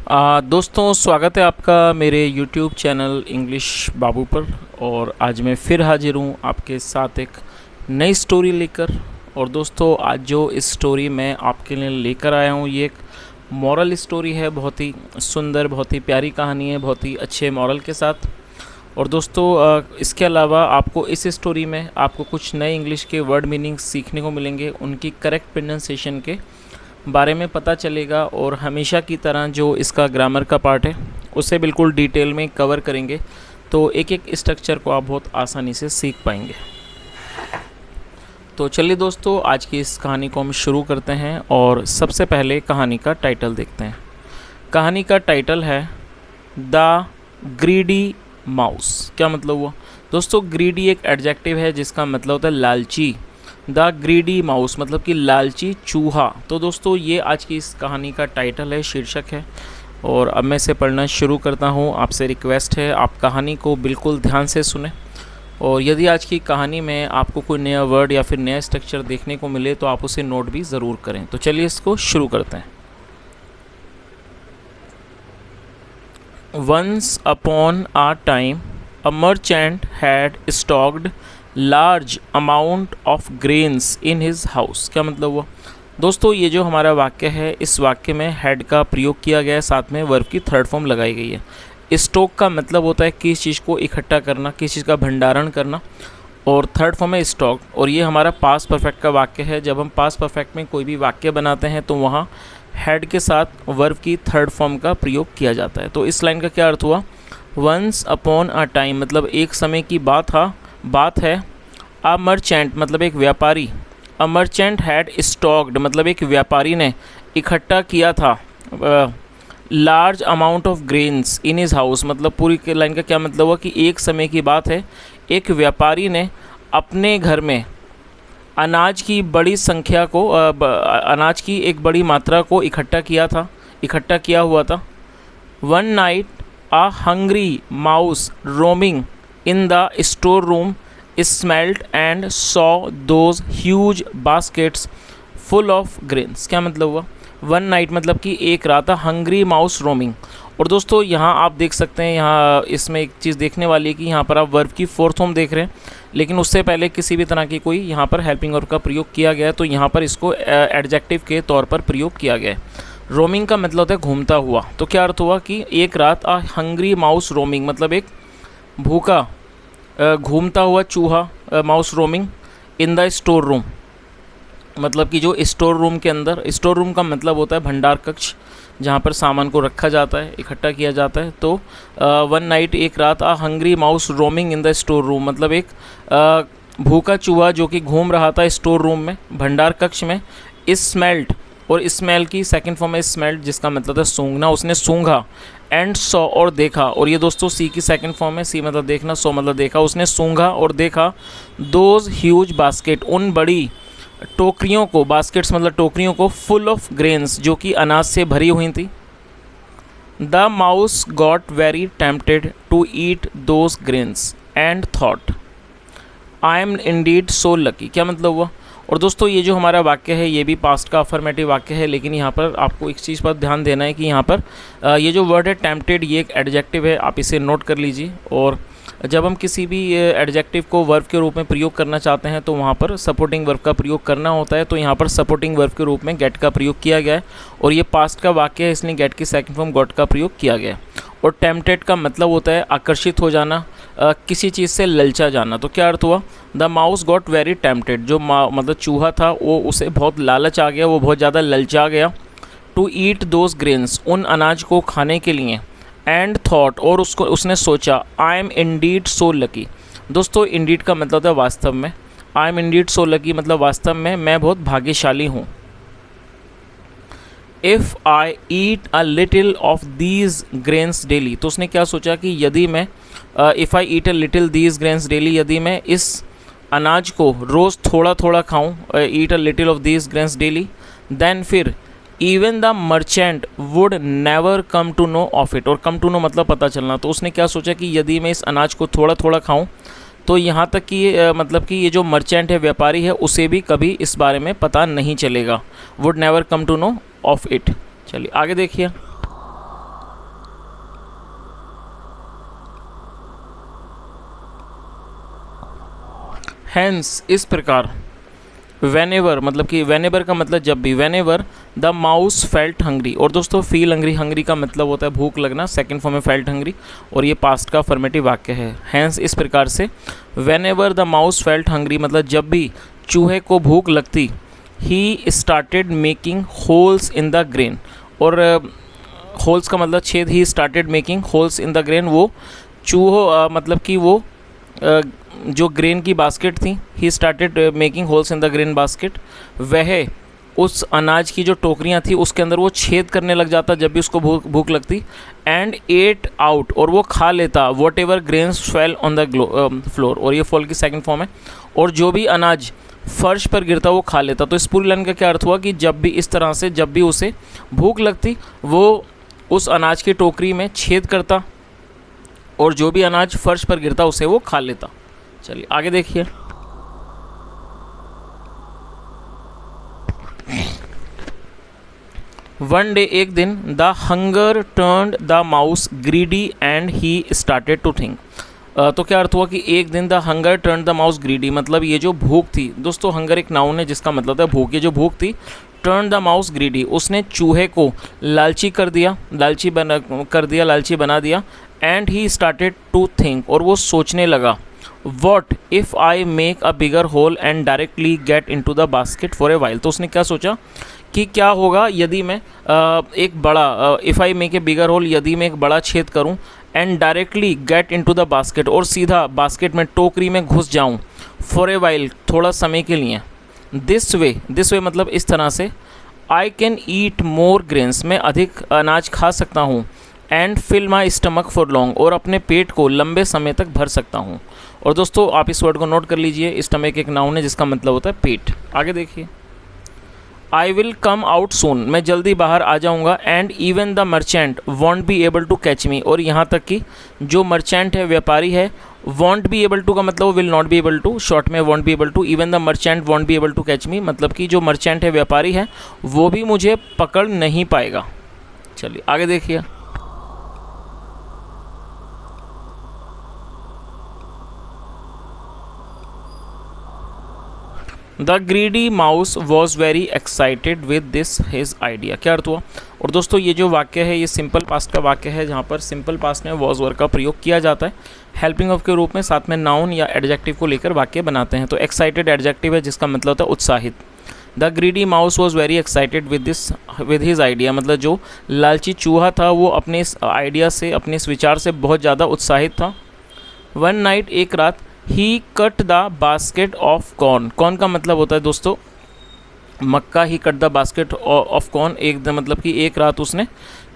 दोस्तों, स्वागत है आपका मेरे YouTube चैनल इंग्लिश बाबू पर। और आज मैं फिर हाजिर हूँ आपके साथ एक नई स्टोरी लेकर। और दोस्तों, आज जो इस स्टोरी मैं आपके लिए लेकर आया हूँ ये एक मॉरल स्टोरी है। बहुत ही सुंदर, बहुत ही प्यारी कहानी है, बहुत ही अच्छे मॉरल के साथ। और दोस्तों, इसके अलावा आपको इस स्टोरी में आपको कुछ नए इंग्लिश के वर्ड मीनिंग सीखने को मिलेंगे, उनकी करेक्ट प्रोनाउंसिएशन के बारे में पता चलेगा। और हमेशा की तरह जो इसका ग्रामर का पार्ट है उसे बिल्कुल डिटेल में कवर करेंगे, तो एक एक स्ट्रक्चर को आप बहुत आसानी से सीख पाएंगे। तो चलिए दोस्तों, आज की इस कहानी को हम शुरू करते हैं। और सबसे पहले कहानी का टाइटल देखते हैं। कहानी का टाइटल है द ग्रीडी माउस। क्या मतलब हुआ दोस्तों? ग्रीडी एक एडजेक्टिव है जिसका मतलब होता है लालची। द ग्रीडी माउस मतलब कि लालची चूहा। तो दोस्तों, ये आज की इस कहानी का टाइटल है, शीर्षक है। और अब मैं इसे पढ़ना शुरू करता हूँ। आपसे रिक्वेस्ट है आप कहानी को बिल्कुल ध्यान से सुने। और यदि आज की कहानी में आपको कोई नया वर्ड या फिर नया स्ट्रक्चर देखने को मिले तो आप उसे नोट भी ज़रूर करें। तो चलिए इसको शुरू करते हैं। Once upon a time a merchant had stocked large amount of grains in his house। क्या मतलब हुआ दोस्तों? ये जो हमारा वाक्य है, इस वाक्य में हैड का प्रयोग किया गया है, साथ में वर्ब की थर्ड फॉर्म लगाई गई है। स्टॉक का मतलब होता है किस चीज़ को इकट्ठा करना, किस चीज़ का भंडारण करना, और थर्ड फॉर्म है स्टॉक। और ये हमारा पास्ट परफेक्ट का वाक्य है। जब हम पास्ट परफेक्ट में कोई भी वाक्य बनाते हैं तो वहाँ हैड के साथ वर्ब की थर्ड फॉर्म का प्रयोग किया जाता है। तो इस लाइन का क्या अर्थ हुआ? वंस अपॉन अ टाइम मतलब एक समय की बात है। अ मर्चेंट मतलब एक व्यापारी। अ मर्चेंट हैड स्टॉक्ड मतलब एक व्यापारी ने इकट्ठा किया था large amount of grains in his house. मतलब पूरी लाइन का क्या मतलब हुआ कि एक समय की बात है, एक व्यापारी ने अपने घर में अनाज की बड़ी संख्या को अनाज की एक बड़ी मात्रा को इकट्ठा किया हुआ था। One night a hungry mouse roaming in the storeroom smelled and saw those huge baskets full of grains। क्या मतलब हुआ? वन नाइट मतलब कि एक रात, हंग्री माउस रोमिंग। और दोस्तों, यहाँ आप देख सकते हैं, यहाँ इसमें एक चीज़ देखने वाली है कि यहाँ पर आप वर्ब की फोर्थ फॉर्म देख रहे हैं, लेकिन उससे पहले किसी भी तरह की कोई यहाँ पर हेल्पिंग वर्ब का प्रयोग किया गया है, तो यहाँ पर इसको एडजेक्टिव के तौर पर प्रयोग किया गया है। रोमिंग का मतलब होता है घूमता हुआ। तो क्या अर्थ हुआ कि एक रात आ हंग्री माउस रोमिंग मतलब एक भूखा घूमता हुआ चूहा, mouse roaming in the store room मतलब कि जो स्टोर रूम के अंदर, स्टोर रूम का मतलब होता है भंडार कक्ष, जहाँ पर सामान को रखा जाता है, इकट्ठा किया जाता है। तो वन नाइट एक रात a hungry mouse roaming in the store room मतलब एक भूखा चूहा जो कि घूम रहा था स्टोर रूम में, भंडार कक्ष में। स्मेल्ट, और स्मेल की सेकंड फॉर्म है स्मेल्ट जिसका मतलब है सूंघना। उसने सूंघा। एंड सॉ और देखा। और ये दोस्तों सी की सेकंड फॉर्म है। सी मतलब देखना, सॉ मतलब देखा। उसने सूंघा और देखा दोज ह्यूज बास्केट उन बड़ी टोकरियों को, बास्केट्स मतलब टोकरियों को, फुल ऑफ ग्रेन्स जो कि अनाज से भरी हुई थी। The mouse got very tempted to eat those grains and thought I am indeed so lucky. क्या मतलब हुआ? और दोस्तों, ये जो हमारा वाक्य है ये भी पास्ट का अफर्मेटिव वाक्य है, लेकिन यहाँ पर आपको एक चीज़ पर ध्यान देना है कि यहाँ पर ये जो वर्ड है टेम्पटेड, ये एक एडजेक्टिव है, आप इसे नोट कर लीजिए। और जब हम किसी भी एडजेक्टिव को वर्ब के रूप में प्रयोग करना चाहते हैं तो वहाँ पर सपोर्टिंग वर्ब का प्रयोग करना होता है। तो यहाँ पर सपोर्टिंग वर्ब के रूप में गेट का प्रयोग किया गया है, और ये पास्ट का वाक्य है, इसलिए गेट की सेकंड फॉर्म गॉट का प्रयोग किया गया है। और टेम्पटेड का मतलब होता है आकर्षित हो जाना, किसी चीज़ से ललचा जाना। तो क्या अर्थ हुआ? The mouse got very tempted, जो मतलब चूहा था वो उसे बहुत लालच आ गया, वो बहुत ज़्यादा ललचा गया। टू ईट दोज ग्रेन्स उन अनाज को खाने के लिए। एंड थॉट और उसने सोचा I am indeed so lucky. दोस्तों, इंडीड का मतलब होता है वास्तव में। I am indeed so lucky मतलब वास्तव में मैं बहुत भाग्यशाली हूँ। If I eat a little of these grains daily, तो उसने क्या सोचा कि यदि मैं if I eat a little these grains daily, यदि मैं इस अनाज को रोज़ थोड़ा थोड़ा खाऊं, eat a little of these grains daily, then फिर even the merchant would never come to know of it. और कम टू नो मतलब पता चलना। तो उसने क्या सोचा कि यदि मैं इस अनाज को थोड़ा थोड़ा खाऊं तो यहाँ तक कि मतलब कि ये जो मर्चेंट है, व्यापारी है, उसे भी कभी इस बारे में पता नहीं चलेगा। Would never come to know of it. चलिए आगे देखिए। हैंस इस प्रकार, वेनेवर मतलब कि वेनेवर का मतलब जब भी, whenever the mouse felt hungry. और दोस्तों फील हंग्री, हंग्री का मतलब होता है भूख लगना, सेकंड फॉर्म में फेल्ट हंग्री, और ये पास्ट का अफर्मेटिव वाक्य है। हैंस इस प्रकार से, whenever the mouse felt hungry मतलब जब भी चूहे को भूख लगती, he started making holes in the grain. और होल्स का मतलब छेद, he started making holes in the grain, वो चूहों मतलब कि वो जो ग्रेन की बास्केट थी, he started making holes in the grain basket, वह उस अनाज की जो टोकरियां थी उसके अंदर वो छेद करने लग जाता जब भी उसको भूख लगती, एंड एट आउट और वो खा लेता, what ever grains fell on the floor. और ये फॉल की सेकंड फॉर्म है, और जो भी अनाज फर्श पर गिरता वो खा लेता। तो इस पूरी लाइन का क्या अर्थ हुआ कि जब भी इस तरह से जब भी उसे भूख लगती वो उस अनाज की टोकरी में छेद करता, और जो भी अनाज फर्श पर गिरता उसे वो खा लेता। चलिए आगे देखिए। वन डे एक दिन, the hunger turned the mouse greedy and he started to think. तो क्या अर्थ हुआ कि एक दिन the hunger turn the mouse greedy मतलब ये जो भूख थी, दोस्तों हंगर एक नाउन है जिसका मतलब है भूख। ये जो भूख थी, टर्न द माउस ग्रीडी, उसने चूहे को लालची कर दिया, लालची बना दिया। And he started to think और वो सोचने लगा, what if I make a bigger hole and directly get into the basket for a while. तो उसने क्या सोचा कि क्या होगा यदि मैं एक बड़ा, if I make a bigger hole, यदि मैं एक बड़ा छेद करूं, and directly get into the basket और सीधा बास्केट में टोकरी में घुस जाऊं, फॉर ए वाइल थोड़ा समय के लिए। दिस वे मतलब इस तरह से, I can eat more grains मैं अधिक अनाज खा सकता हूँ, and fill my stomach for long और अपने पेट को लंबे समय तक भर सकता हूँ। और दोस्तों आप इस वर्ड को नोट कर लीजिए, स्टमक एक नाउन है जिसका मतलब होता है पेट। आगे देखिए, I will come out soon मैं जल्दी बाहर आ जाऊंगा, and even the merchant won't be able to catch me और यहाँ तक कि जो मर्चेंट है, व्यापारी है, वॉन्ट बी एबल टू का मतलब will not be able to, short में won't be able to, even the merchant won't be able to catch me मतलब कि जो मर्चेंट है, व्यापारी है, वो भी मुझे पकड़ नहीं पाएगा। चलिए आगे देखिए, the greedy mouse was very excited with this his idea. क्या अर्थ हुआ? और दोस्तों ये जो वाक्य है ये सिंपल पास्ट का वाक्य है, जहाँ पर सिंपल पास्ट में वॉज वर्ड का प्रयोग किया जाता है हेल्पिंग ऑफ के रूप में, साथ में नाउन या एडजेक्टिव को लेकर वाक्य बनाते हैं। तो एक्साइटेड एडजेक्टिव है जिसका मतलब होता है उत्साहित। The greedy mouse was very excited with his idea मतलब जो लालची चूहा था वो अपने इस आइडिया से, अपने इस विचार से बहुत ज़्यादा उत्साहित था। वन नाइट एक रात, he cut the basket of corn, corn का मतलब होता है दोस्तों मक्का, he cut the basket of corn एक मतलब कि एक रात उसने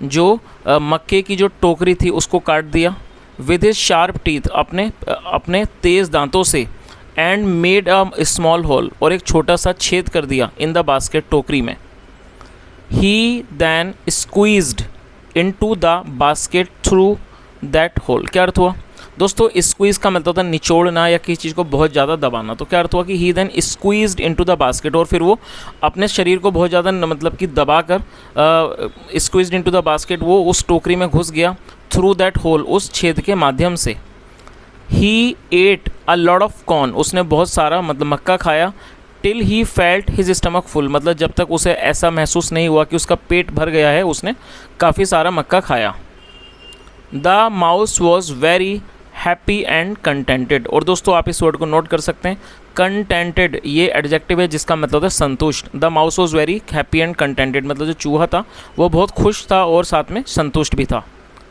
जो मक्के की जो टोकरी थी उसको काट दिया, विद हिज शार्प टीथ अपने तेज़ दांतों से, and made a small hole और एक छोटा सा छेद कर दिया इन द बास्केट टोकरी में। He then squeezed into the basket through that hole. क्या अर्थ हुआ दोस्तों? स्क्वीज का मतलब होता है निचोड़ना या किसी चीज़ को बहुत ज़्यादा दबाना। तो क्या अर्थ हुआ कि he then squeezed into the basket और फिर वो अपने शरीर को बहुत ज़्यादा मतलब कि दबाकर स्क्वीज्ड इनटू द बास्केट वो उस टोकरी में घुस गया, थ्रू दैट होल उस छेद के माध्यम से। He ate a lot of corn उसने बहुत सारा मतलब मक्का खाया, till he felt his stomach full मतलब जब तक उसे ऐसा महसूस नहीं हुआ कि उसका पेट भर गया है, उसने काफ़ी सारा मक्का खाया। The mouse was very happy and contented और दोस्तों आप इस वर्ड को नोट कर सकते हैं, कंटेंटेड ये एडजेक्टिव है जिसका मतलब है संतुष्ट। The mouse was very happy and contented मतलब जो चूहा था वो बहुत खुश था और साथ में संतुष्ट भी था।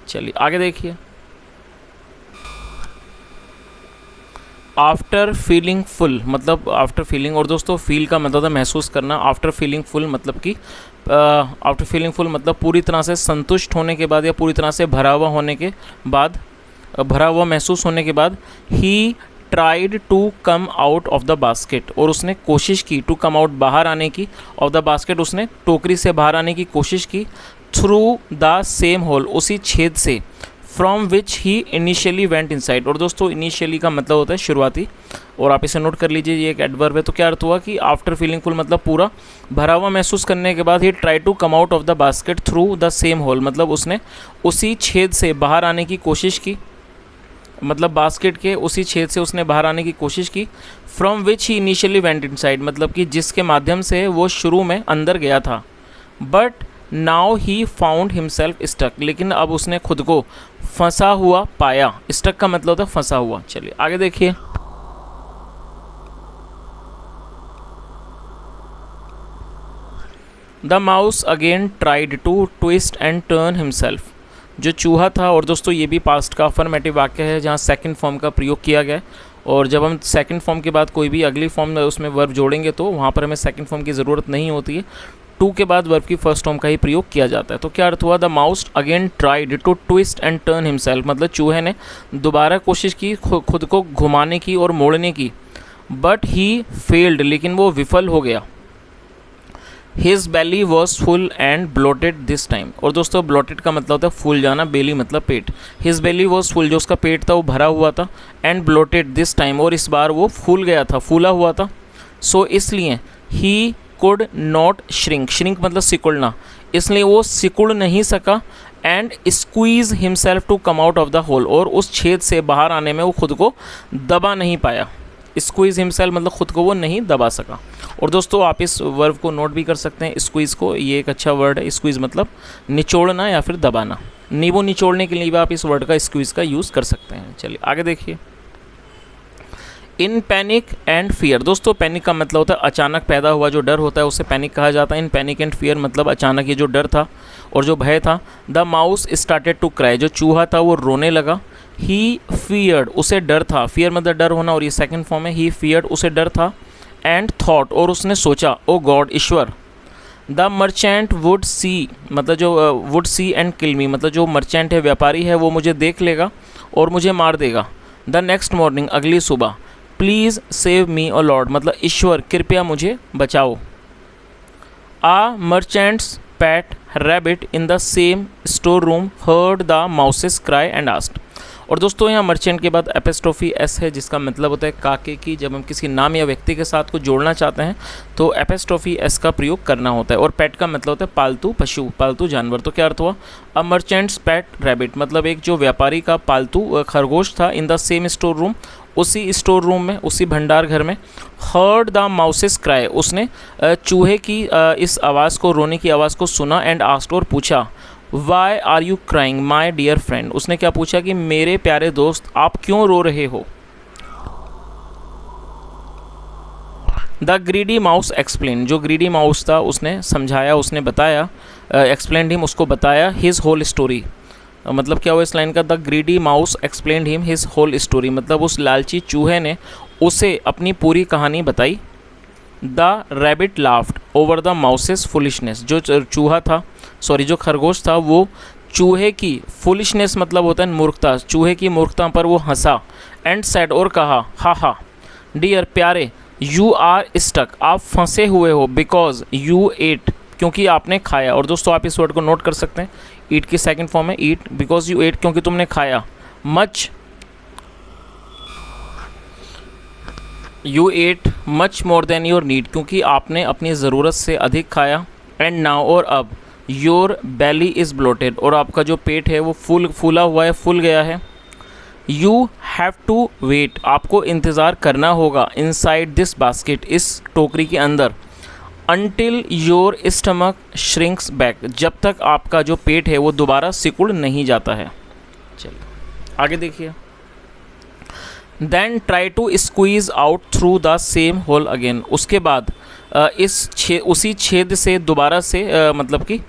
चलिए आगे देखिए, आफ्टर फीलिंग फुल मतलब आफ्टर फीलिंग, और दोस्तों फील का मतलब है महसूस करना, आफ्टर फीलिंग फुल मतलब कि आफ्टर फीलिंग फुल मतलब पूरी तरह से संतुष्ट होने के बाद या पूरी तरह से भरा हुआ होने के बाद, भरा हुआ महसूस होने के बाद, he tried to come out of the basket और उसने कोशिश की टू कम आउट बाहर आने की, ऑफ द बास्केट उसने टोकरी से बाहर आने की कोशिश की, थ्रू द सेम होल उसी छेद से, from which he initially went inside. और दोस्तों इनिशियली का मतलब होता है शुरुआती, और आप इसे नोट कर लीजिए ये एक एडवर्ब है। तो क्या अर्थ हुआ कि आफ्टर फीलिंग फुल मतलब पूरा भरा हुआ महसूस करने के बाद, he try to come out of the basket through the same hole मतलब उसने उसी छेद से बाहर आने की कोशिश की, मतलब बास्केट के उसी छेद से उसने बाहर आने की कोशिश की। From which he initially went inside, मतलब कि जिसके माध्यम से वो शुरू में अंदर गया था। But now he found himself stuck, लेकिन अब उसने खुद को फंसा हुआ पाया। स्टक का मतलब होता है फंसा हुआ। चलिए आगे देखिए। The mouse again tried to twist and turn himself, जो चूहा था, और दोस्तों ये भी पास्ट का अफर्मेटिव वाक्य है जहाँ सेकंड फॉर्म का प्रयोग किया गया है। और जब हम सेकंड फॉर्म के बाद कोई भी अगली फॉर्म उसमें वर्ब जोड़ेंगे तो वहाँ पर हमें सेकंड फॉर्म की ज़रूरत नहीं होती है, टू के बाद वर्ब की फर्स्ट फॉर्म का ही प्रयोग किया जाता है। तो क्या अर्थ हुआ, the mouse again tried to twist and turn himself, मतलब चूहे ने दोबारा कोशिश की खुद को घुमाने की और मोड़ने की। बट ही फेल्ड, लेकिन वो विफल हो गया। His belly was full and bloated this time, और दोस्तों ब्लोटेड का मतलब होता है फूल जाना, बेली मतलब पेट। हिज बेली वॉज फुल, जो उसका पेट था वो भरा हुआ था, एंड ब्लोटेड दिस टाइम, और इस बार वो फूल गया था, फूला हुआ था। सो इसलिए he could not shrink, shrink मतलब सिकुड़ना, इसलिए वो सिकुड़ नहीं सका। And squeeze himself to come out of the hole, और उस छेद से बाहर आने में वो खुद को दबा नहीं पाया। स्क्वीज हिमसेल्फ मतलब खुद को वो नहीं दबा सका। और दोस्तों आप इस वर्ब को नोट भी कर सकते हैं, स्क्वीज़ को, ये एक अच्छा वर्ड है। स्क्वीज़ मतलब निचोड़ना या फिर दबाना। नींबू निचोड़ने के लिए भी आप इस वर्ड का स्क्वीज़ का यूज़ कर सकते हैं। चलिए आगे देखिए। इन पैनिक एंड फियर, दोस्तों पैनिक का मतलब होता है अचानक पैदा हुआ जो डर होता है उसे पैनिक कहा जाता है। इन पैनिक एंड फियर मतलब अचानक ये जो डर था और जो भय था। The mouse started to cry, जो चूहा था वो रोने लगा। ही फियर्ड, उसे डर था, फियर मतलब डर होना, और ये सेकंड फॉर्म है। ही फियर्ड, उसे डर था। एंड थॉट, और उसने सोचा, ओ गॉड, ईश्वर। द मर्चेंट वुड सी, मतलब जो वुड सी एंड किल मी, मतलब जो मर्चेंट है, व्यापारी है, वो मुझे देख लेगा और मुझे मार देगा। द नेक्स्ट मॉर्निंग, अगली सुबह। Please save me oh Lord, मतलब ईश्वर कृपया मुझे बचाओ। A merchant's pet rabbit in the same store room heard the mouse's cry and asked, और दोस्तों यहाँ मर्चेंट के बाद एपिस्ट्रोफी एस है, जिसका मतलब होता है काके की। जब हम किसी नाम या व्यक्ति के साथ को जोड़ना चाहते हैं तो एपिस्ट्रोफी एस का प्रयोग करना होता है। और पेट का मतलब होता है पालतू पशु, पालतू जानवर। तो क्या अर्थ हुआ, अ मर्चेंट्स पेट रैबिट, मतलब एक जो व्यापारी का पालतू खरगोश था। इन द सेम स्टोर रूम, उसी स्टोर रूम में, उसी भंडार घर में। हर्ड द माउसेस क्राई, उसने चूहे की इस आवाज़ को, रोने की आवाज़ को सुना। एंड आस्क्ड, और पूछा, why are you crying my dear friend, उसने क्या पूछा कि मेरे प्यारे दोस्त आप क्यों रो रहे हो। द ग्रीडी माउस एक्सप्लेन, जो ग्रीडी माउस था उसने समझाया, उसने बताया, एक्सप्लेन हिम, उसको बताया हिज होल स्टोरी। मतलब क्या हुआ इस लाइन का, the greedy mouse explain him his whole story, मतलब उस लालची चूहे ने उसे अपनी पूरी कहानी बताई। The rabbit laughed over the mouses foolishness, जो चूहा था, सॉरी जो खरगोश था, वो चूहे की फुलिशनेस मतलब होता है मूर्खता, चूहे की मूर्खता पर वो हंसा। एंड सेड, और कहा, हा हा डियर प्यारे, यू आर स्टक, आप फंसे हुए हो। बिकॉज यू एट, क्योंकि आपने खाया। और दोस्तों आप इस वर्ड को नोट कर सकते हैं, ईट की सेकंड फॉर्म है ईट। बिकॉज यू एट, क्योंकि तुमने खाया। Much, you eight much more than your need, क्योंकि आपने अपनी ज़रूरत से अधिक खाया। एंड नाउ, और अब, योर बेली इज़ ब्लोटेड, और आपका जो पेट है वो फूला हुआ है, फूल गया है। यू हैव टू वेट, आपको इंतज़ार करना होगा। इनसाइड दिस बास्केट, इस टोकरी के अंदर। Until your stomach shrinks back, जब तक आपका जो पेट है वो दोबारा सिकुड़ नहीं जाता है। चलिए आगे देखिए। Then try to squeeze out through the same hole again, उसके बाद उसी छेद से दोबारा से मतलब कि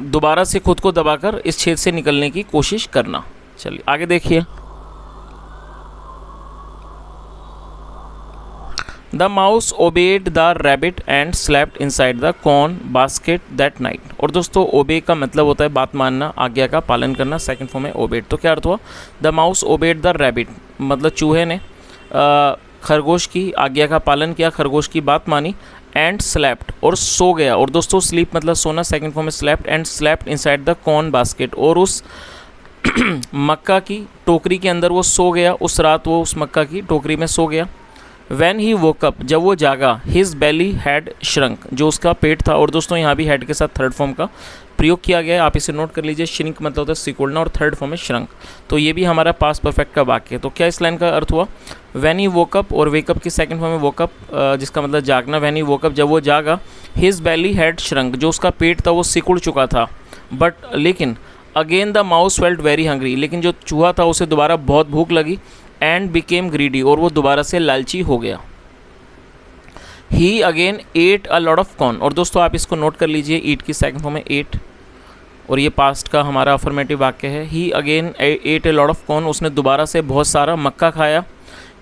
दोबारा से खुद को दबाकर इस छेद से निकलने की कोशिश करना। चलिए आगे देखिए। The mouse obeyed the rabbit and slept inside the corn basket that night, और दोस्तों ओबे का मतलब होता है बात मानना, आज्ञा का पालन करना। सेकंड फॉर्म है ओबेड। तो क्या अर्थ हुआ, the mouse obeyed the rabbit, मतलब चूहे ने खरगोश की आज्ञा का पालन किया, खरगोश की बात मानी। एंड स्लेप्ट, और सो गया। और दोस्तों स्लीप मतलब सोना, सेकंड फॉर्म में slept. And slept inside the corn basket, और उस मक्का की टोकरी के अंदर वो सो गया, उस रात वो उस मक्का की टोकरी में सो गया। वैन ही वोकअप, जब वो जागा, हिज बेली हैड श्रंक, जो उसका पेट था। और दोस्तों यहाँ भी हैड के साथ थर्ड फॉर्म का प्रयोग किया गया है, आप इसे नोट कर लीजिए। श्रिंक मतलब होता है सिकुड़ना और थर्ड फॉर्म है श्रंक। तो ये भी हमारा पास्ट परफेक्ट का वाक्य है। तो क्या इस लाइन का अर्थ हुआ, वैन ही वोकअप, और वेकअप की सेकंड फॉर्म है वोकअप, जिसका मतलब जागना। वैन ही वोकअप, जब वो जागा, हिज बेली हैड श्रंक, जो उसका पेट था वो सिकुड़ चुका था। बट लेकिन again the mouse felt very hungry, लेकिन जो चूहा था उसे दोबारा बहुत भूख लगी। एंड बिकेम ग्रीडी, और वो दोबारा से लालची हो गया। He again ate a lot of corn, और दोस्तों आप इसको नोट कर लीजिए, ईट की सेकंड फॉर्म है एट, और ये पास्ट का हमारा अफर्मेटिव वाक्य है। He again ate a lot of corn, उसने दोबारा से बहुत सारा मक्का खाया।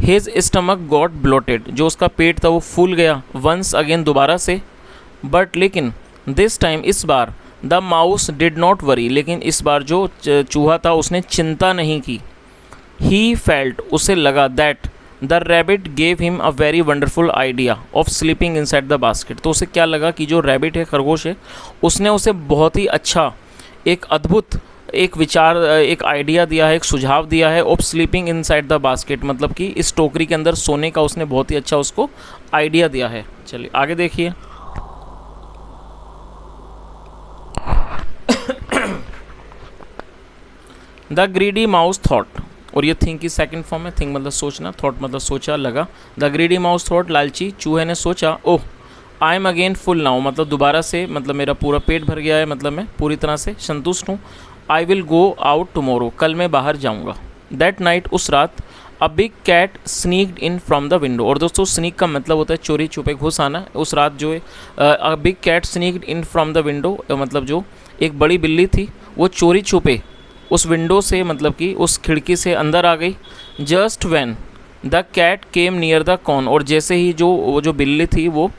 हिज स्टमक गॉट ब्लोटेड, जो उसका पेट था वो फूल गया। वंस अगेन, दोबारा से। बट लेकिन दिस टाइम, इस बार, the mouse did not worry, लेकिन इस बार जो चूहा था उसने चिंता नहीं की। ही फेल्ट, उसे लगा, that the rabbit gave him a very wonderful idea of sleeping inside the basket, तो उसे क्या लगा कि जो रैबिट है, खरगोश है, उसने उसे बहुत ही अच्छा, एक अद्भुत, एक विचार, एक आइडिया दिया है, एक सुझाव दिया है, of sleeping inside the basket, मतलब कि इस टोकरी के अंदर सोने का उसने बहुत ही अच्छा उसको आइडिया दिया है। चलिए आगे देखिए। द ग्रीडी माउस थॉट, और ये थिंक की सेकंड फॉर्म है। थिंक मतलब सोचना, थॉट मतलब सोचा, लगा। द ग्रीडी माउस थॉट, लालची चूहे ने सोचा, oh I am again full now, मतलब दोबारा से, मतलब मेरा पूरा पेट भर गया है, मतलब मैं पूरी तरह से संतुष्ट हूँ। I will go out tomorrow, कल मैं बाहर जाऊँगा। दैट नाइट, उस रात, a big cat sneaked in from the window, और दोस्तों स्नीक का मतलब होता है चोरी छुपे घुस आना। उस रात जो है a big cat sneaked in from the window, मतलब जो एक बड़ी बिल्ली थी वो चोरी छुपे उस विंडो से, मतलब कि उस खिड़की से अंदर आ गई। Just when the cat came near the corn, और जैसे ही वो जो बिल्ली थी वो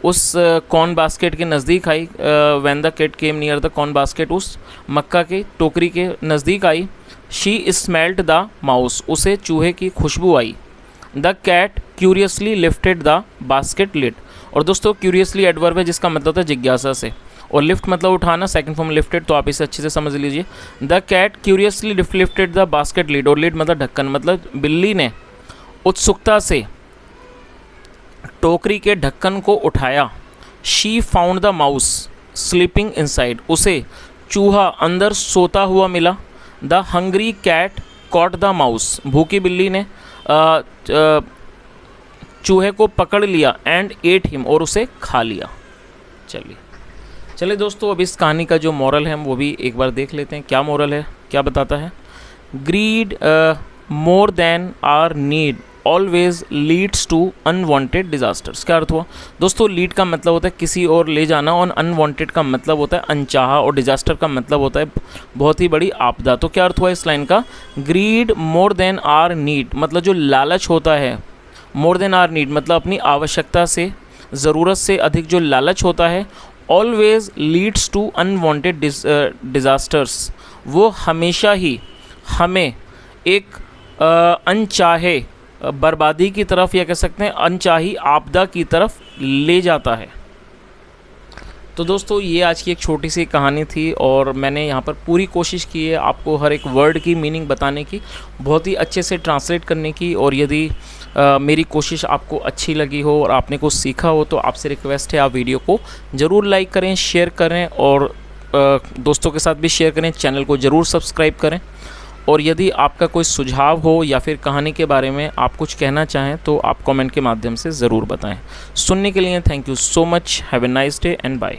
उस कॉर्न बास्केट के नज़दीक आई। When the cat came near the corn basket, उस मक्का के टोकरी के नज़दीक आई। शी स्मेल्ट द माउस, उसे चूहे की खुशबू आई। The cat curiously lifted the basket lid, और दोस्तों क्यूरियसली एडवर्ब है जिसका मतलब है जिज्ञासा से, और लिफ्ट मतलब उठाना, सेकंड फॉर्म लिफ्टेड, तो आप इसे अच्छे से समझ लीजिए। The cat curiously lifted the basket lid, और लिड मतलब ढक्कन, मतलब बिल्ली ने उत्सुकता से टोकरी के ढक्कन को उठाया। She found the mouse sleeping inside, उसे चूहा अंदर सोता हुआ मिला। The hungry cat caught the mouse, भूखी बिल्ली ने चूहे को पकड़ लिया। एंड एट हिम, और उसे खा लिया। चलिए दोस्तों, अब इस कहानी का जो मॉरल है वो भी एक बार देख लेते हैं। क्या मॉरल है, क्या बताता है। Greed more than our need always leads to unwanted disasters. क्या अर्थ हुआ दोस्तों, लीड का मतलब होता है किसी और ले जाना, और अनवांटेड का मतलब होता है अनचाहा, और डिजास्टर का मतलब होता है बहुत ही बड़ी आपदा। तो क्या अर्थ हुआ इस लाइन का, greed more than our need, मतलब जो लालच होता है, मोर देन आर नीड मतलब अपनी आवश्यकता से, ज़रूरत से अधिक जो लालच होता है, always leads to unwanted disasters, वो हमेशा ही हमें एक अनचाहे बर्बादी की तरफ, या कह सकते हैं अनचाही आपदा की तरफ ले जाता है। तो दोस्तों ये आज की एक छोटी सी कहानी थी, और मैंने यहाँ पर पूरी कोशिश की है आपको हर एक वर्ड की मीनिंग बताने की, बहुत ही अच्छे से ट्रांसलेट करने की। और यदि मेरी कोशिश आपको अच्छी लगी हो और आपने कुछ सीखा हो, तो आपसे रिक्वेस्ट है आप वीडियो को ज़रूर लाइक करें, शेयर करें, और दोस्तों के साथ भी शेयर करें। चैनल को ज़रूर सब्सक्राइब करें, और यदि आपका कोई सुझाव हो या फिर कहानी के बारे में आप कुछ कहना चाहें तो आप कमेंट के माध्यम से ज़रूर बताएं। सुनने के लिए thank you so much. Have a nice day and bye.